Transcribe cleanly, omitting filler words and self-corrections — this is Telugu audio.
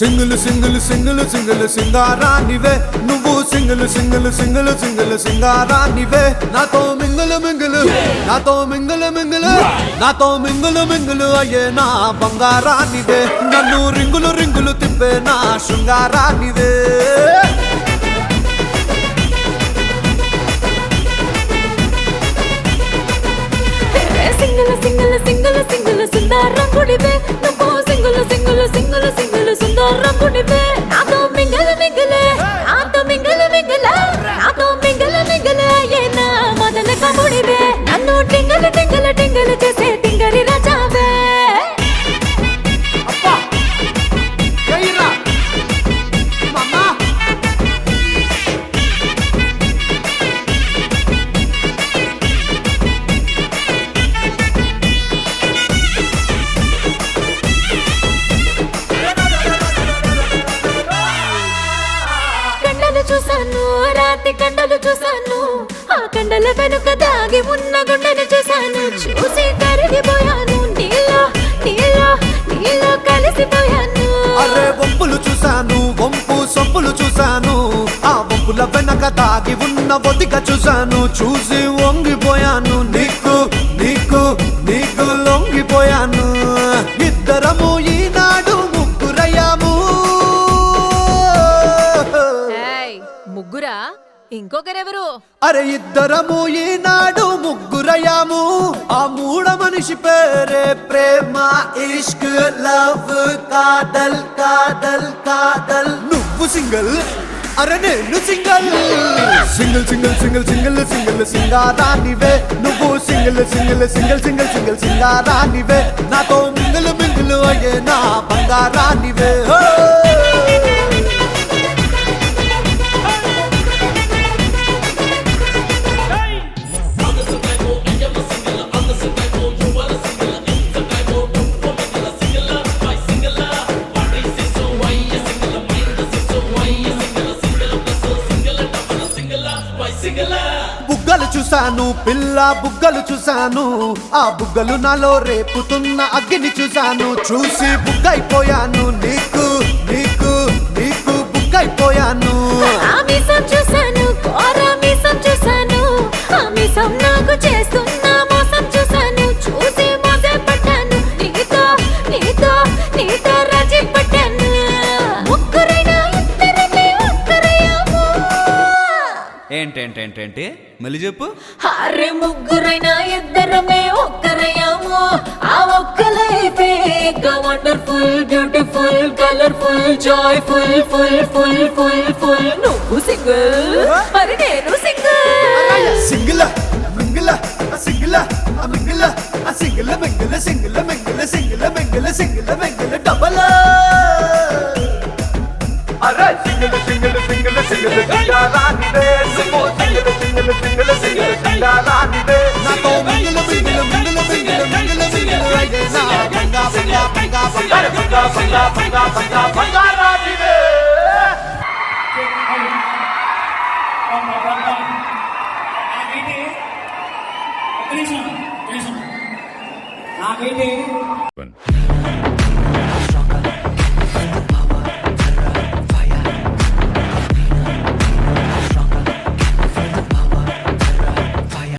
సింగిల్ సింగిల్ సింగిల్ సింగిల్ సింగారానివే నువ్వు సింగిల్ సింగిల్ సింగిల్ సింగిల్ సింగారానివే నాతో మింగిల్ మింగిల్ నాతో మింగిల్ మింగిల్ నాతో మింగిల్ మింగిల్ అయ్యే నా బంగారానివే నన్ను రింగులు రింగులు తిప్పే నా శృంగారానివే సింగిల్ సింగిల్ సింగిల్ సింగిల్ సుందరంగుడివే నువ్వు సింగిల్ సింగిల్ సింగిల్ సింగిల్ సుందరంగుడివే నాతో మింగిల్ మింగిల్ నాతో మింగిల్ మింగిల్ నాతో మింగిల్ మింగిల్ ఏనా మొదల కముడివే నన్ను టింగిల్ టింగిల్ టింగిల్ చేసే టింగరి రాజావే అబ్బా కైరా మమ్మా చూసాను రాత్రి కండలు చూసాను ఆ కండల వెనుక దాగి ఉన్న గుండెని చూసాను చూసి కరిగిపోయాను నీలో నీలో నీలో కలిసిపోయాను అరే వంపులు చూసాను వంపు సొంపులు చూసాను ఆ వంపుల వెనక దాగి ఉన్న ఒదిక చూసాను చూసి వంగిపోయాను నీకు నీకు నీకు లొంగిపోయాను ఇద్దరము ఈనాడు ముగ్గురయ్యాము ముగ్గురా ఇంకొకరెవరు అరే ఇద్దరము ఈనాడు ముగ్గురయ్యాము ఆ మూడ మనిషి పేరే ప్రేమ ఇష్క్ లవ్ కాదల్ కాదల్ కాదల్ నువ్వు సింగిల్ అరే నేను single single single single single single సింగారానివే నువ్వు single single single single single సింగారానివే నాతో మింగిల్ మింగిల్ అయ్యే నా బంగారానివే బుగ్గలు చూసాను పిల్ల బుగ్గలు చూసాను ఆ బుగ్గలు నాలో రేపుతున్న అగ్గిని చూసాను చూసి బుగ్గైపోయాను నీకు నీకు నీకు బుగ్గైపోయాను ఆమిసం చూసాను కోరామిసం చూసాను ఆమిసం నాకు చేస్తున్న మోసం చూసాను చూసి మోసే పట్టాను నీతో నీతో నీతో రాజీ పట్టాను ముగ్గురైనా ఇద్దరమే ఒక్కరయ్యాము ఏంటేంటేంటేంటి మళ్ళీ చెప్పు అరే ముగ్గురైనా ఇద్దరమే ఒక్కరయ్యాము ఆ ఒక్క లైఫే wonderful beautiful colourful joyful full full full full నువ్వు సింగిల్ మరి నేను single single mingle single mingle single mingle single mingle single mingle single mingle double అరే సింగిల్ సింగిల్ సింగిల్ సింగిల్ సింగారానివే సింగిల్ సింగిల్ సింగిల్ సింగిల్ సింగారానివే నాతో mingle mingle mingle mingle mingle mingle అయ్యే నా బంగా బంగా బంగా బంగా బంగా బంగా బంగా బంగారానివే నాకైతే